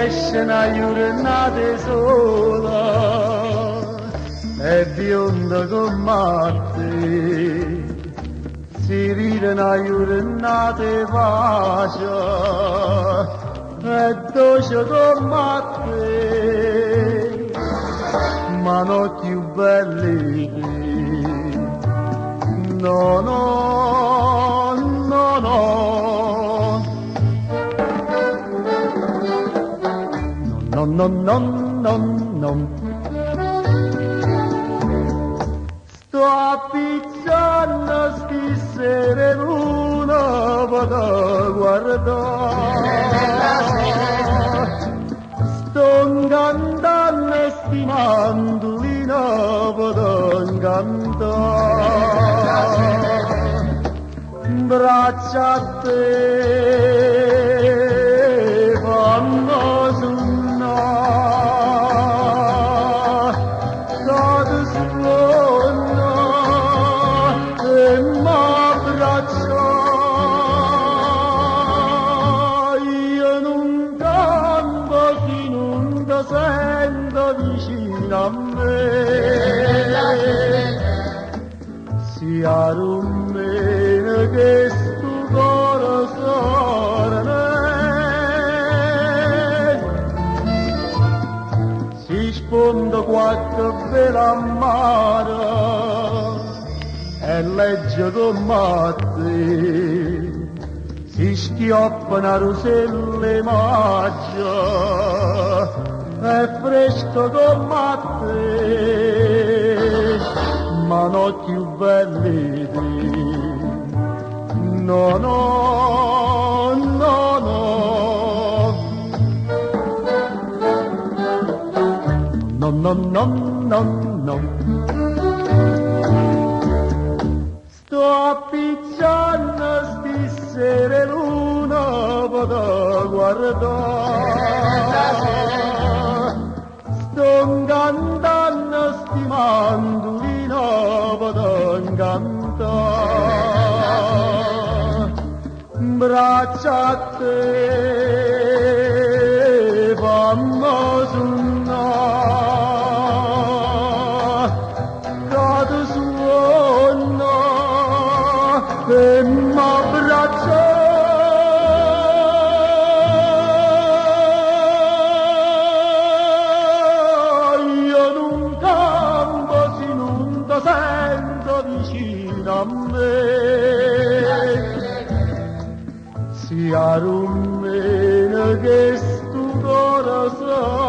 esce una giornata sola e bionda come te, si ride una giornata pace e dolce come te, ma non più belle te. No, no, no, no. No, no, no, no, no. Sto appizzando sti sere luna vado guardare. Sto cantando e sti mandolina vado cantare. Braccia a te vanno suonare, suona e m'abbraccia. Io non canto se non ti sento vicino a me, sia rumeno che sto corazone si sponda qualche bella mare e legge come te, si schioppa una rosella maggia e fresca come te, ma non più belle te. No, no, no, no. No, no, no, no, no. Sto appizzando sti sere luna vado a guardare. Sto cantando sti mandolina vado a cantare. Braccia a te vanno suonare, cade suona e m'abbraccia. Io non canto se non ti sento vicino a me, sia rumeno che sto corazone